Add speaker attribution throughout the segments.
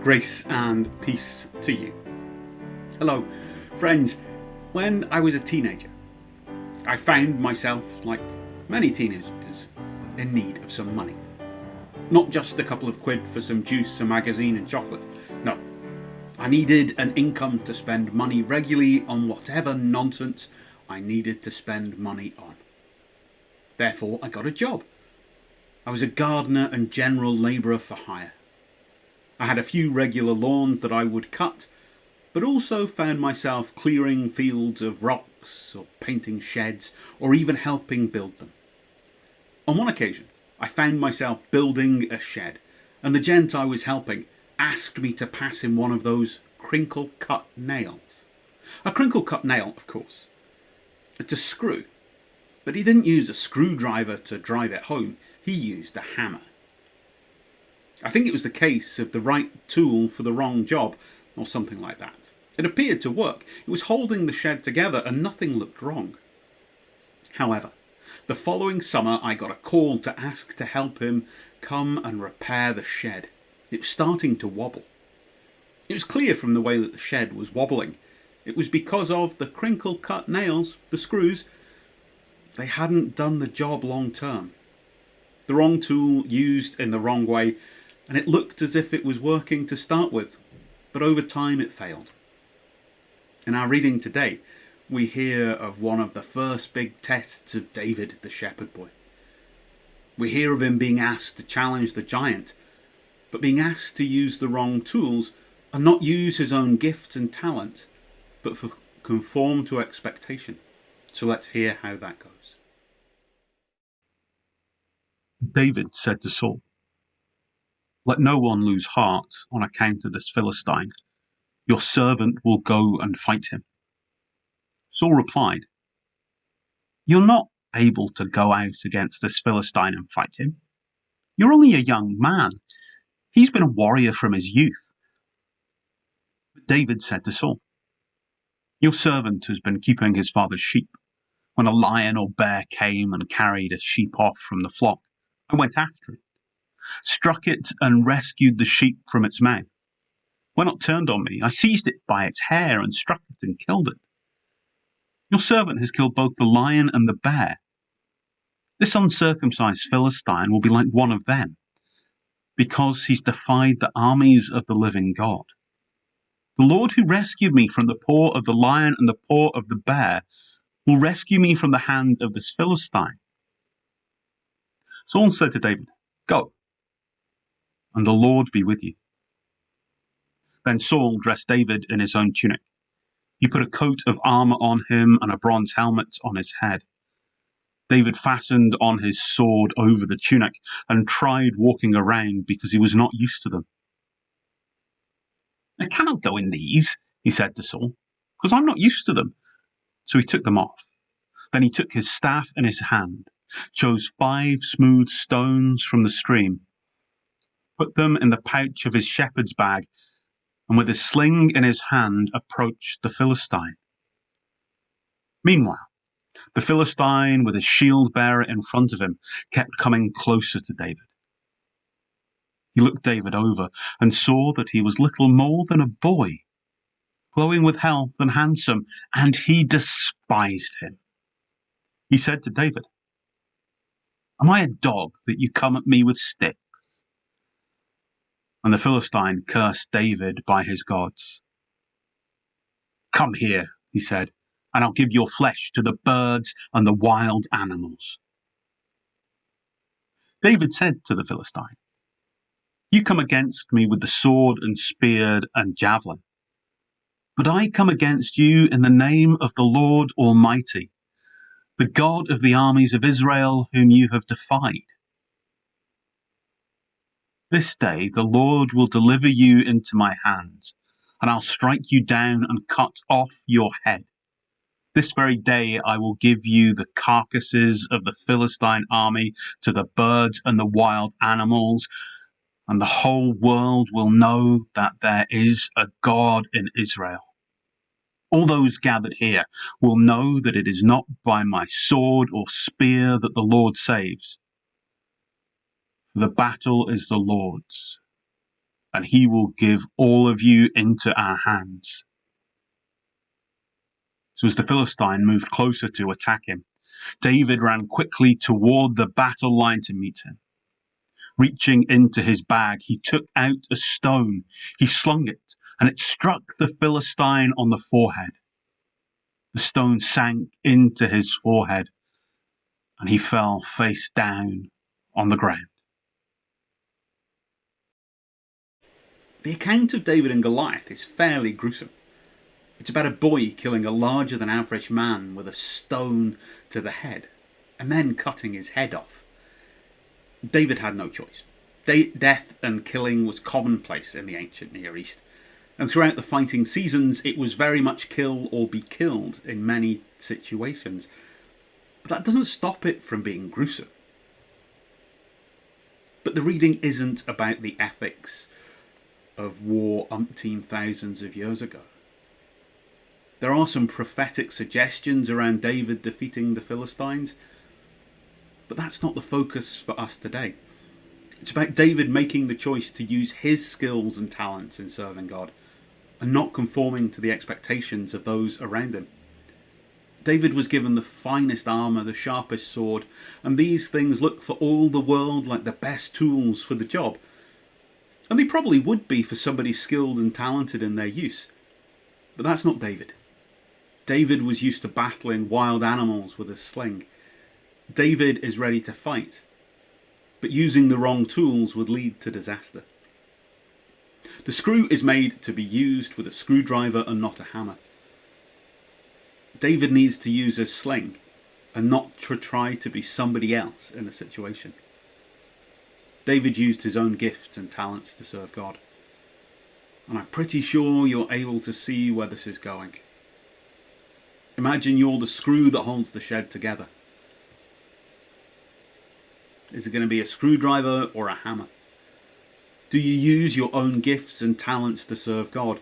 Speaker 1: Grace and peace to you. Hello, friends. When I was a teenager, I found myself, like many teenagers, in need of some money. Not just a couple of quid for some juice, a magazine and chocolate. No. I needed an income to spend money regularly on whatever nonsense I needed to spend money on. Therefore, I got a job. I was a gardener and general labourer for hire. I had a few regular lawns that I would cut, but also found myself clearing fields of rocks or painting sheds or even helping build them. On one occasion, I found myself building a shed, and the gent I was helping asked me to pass him one of those crinkle-cut nails. A crinkle-cut nail, of course, it's a screw, but he didn't use a screwdriver to drive it home, he used a hammer. I think it was the case of the right tool for the wrong job, or something like that. It appeared to work. It was holding the shed together and nothing looked wrong. However, the following summer I got a call to ask to help him come and repair the shed. It was starting to wobble. It was clear from the way that the shed was wobbling. It was because of the crinkle-cut nails, the screws. They hadn't done the job long term. The wrong tool used in the wrong way, and it looked as if it was working to start with, but over time it failed. In our reading today, we hear of one of the first big tests of David, the shepherd boy. We hear of him being asked to challenge the giant, but being asked to use the wrong tools and not use his own gifts and talents, but conform to expectation. So let's hear how that goes.
Speaker 2: David said to Saul, "Let no one lose heart on account of this Philistine. Your servant will go and fight him." Saul replied, "You're not able to go out against this Philistine and fight him. You're only a young man. He's been a warrior from his youth." But David said to Saul, "Your servant has been keeping his father's sheep. When a lion or bear came and carried a sheep off from the flock, I went after it, struck it and rescued the sheep from its mouth. When it turned on me, I seized it by its hair and struck it and killed it. Your servant has killed both the lion and the bear. This uncircumcised Philistine will be like one of them, because he's defied the armies of the living God. The Lord who rescued me from the paw of the lion and the paw of the bear will rescue me from the hand of this Philistine." Saul said to David, "Go, and the Lord be with you." Then Saul dressed David in his own tunic. He put a coat of armor on him and a bronze helmet on his head. David fastened on his sword over the tunic and tried walking around because he was not used to them. "I cannot go in these," he said to Saul, "because I'm not used to them." So he took them off. Then he took his staff in his hand, chose 5 smooth stones from the stream, put them in the pouch of his shepherd's bag, and with his sling in his hand approached the Philistine. Meanwhile, the Philistine, with his shield bearer in front of him, kept coming closer to David. He looked David over and saw that he was little more than a boy, glowing with health and handsome, and he despised him. He said to David, "Am I a dog that you come at me with sticks?" And the Philistine cursed David by his gods. "Come here," he said, "and I'll give your flesh to the birds and the wild animals." David said to the Philistine, "You come against me with the sword and spear and javelin, but I come against you in the name of the Lord Almighty, the God of the armies of Israel, whom you have defied. This day the Lord will deliver you into my hands, and I'll strike you down and cut off your head. This very day I will give you the carcasses of the Philistine army to the birds and the wild animals, and the whole world will know that there is a God in Israel. All those gathered here will know that it is not by my sword or spear that the Lord saves. The battle is the Lord's, and he will give all of you into our hands." So as the Philistine moved closer to attack him, David ran quickly toward the battle line to meet him. Reaching into his bag, he took out a stone. He slung it, and it struck the Philistine on the forehead. The stone sank into his forehead, and he fell face down on the ground.
Speaker 1: The account of David and Goliath is fairly gruesome. It's about a boy killing a larger than average man with a stone to the head, and then cutting his head off. David had no choice. Death and killing was commonplace in the ancient Near East, and throughout the fighting seasons it was very much kill or be killed in many situations. But that doesn't stop it from being gruesome. But the reading isn't about the ethics of war umpteen thousands of years ago. There are some prophetic suggestions around David defeating the Philistines, but that's not the focus for us today. It's about David making the choice to use his skills and talents in serving God, and not conforming to the expectations of those around him. David was given the finest armour, the sharpest sword, and these things look for all the world like the best tools for the job. And they probably would be for somebody skilled and talented in their use. But that's not David. David was used to battling wild animals with a sling. David is ready to fight, but using the wrong tools would lead to disaster. The screw is made to be used with a screwdriver and not a hammer. David needs to use a sling and not to try to be somebody else in the situation. David used his own gifts and talents to serve God. And I'm pretty sure you're able to see where this is going. Imagine you're the screw that holds the shed together. Is it going to be a screwdriver or a hammer? Do you use your own gifts and talents to serve God?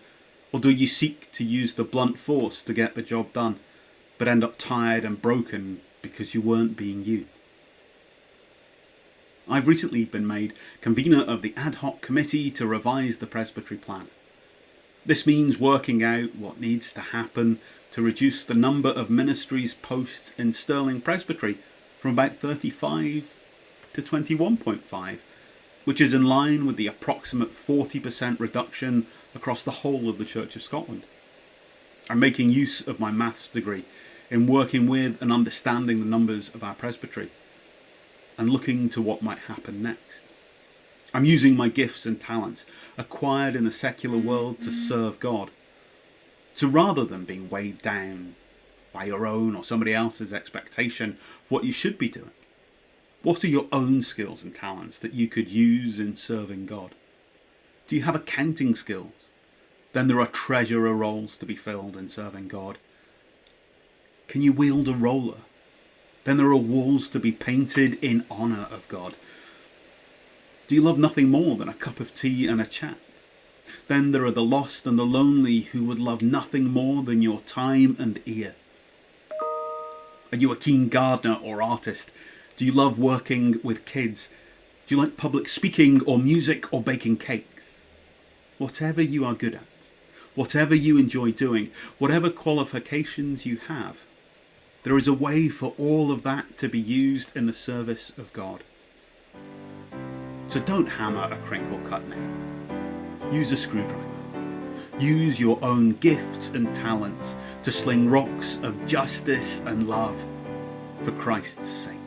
Speaker 1: Or do you seek to use the blunt force to get the job done, but end up tired and broken because you weren't being you? I've recently been made convener of the ad hoc committee to revise the presbytery plan. This means working out what needs to happen to reduce the number of ministries posts in Stirling Presbytery from about 35 to 21.5, which is in line with the approximate 40% reduction across the whole of the Church of Scotland. I'm making use of my maths degree in working with and understanding the numbers of our presbytery and looking to what might happen next. I'm using my gifts and talents acquired in the secular world to serve God. So rather than being weighed down by your own or somebody else's expectation of what you should be doing, what are your own skills and talents that you could use in serving God? Do you have accounting skills? Then there are treasurer roles to be filled in serving God. Can you wield a roller? Then there are walls to be painted in honour of God. Do you love nothing more than a cup of tea and a chat? Then there are the lost and the lonely who would love nothing more than your time and ear. Are you a keen gardener or artist? Do you love working with kids? Do you like public speaking or music or baking cakes? Whatever you are good at, whatever you enjoy doing, whatever qualifications you have, there is a way for all of that to be used in the service of God. So don't hammer a crinkle-cut nail. Use a screwdriver. Use your own gifts and talents to sling rocks of justice and love for Christ's sake.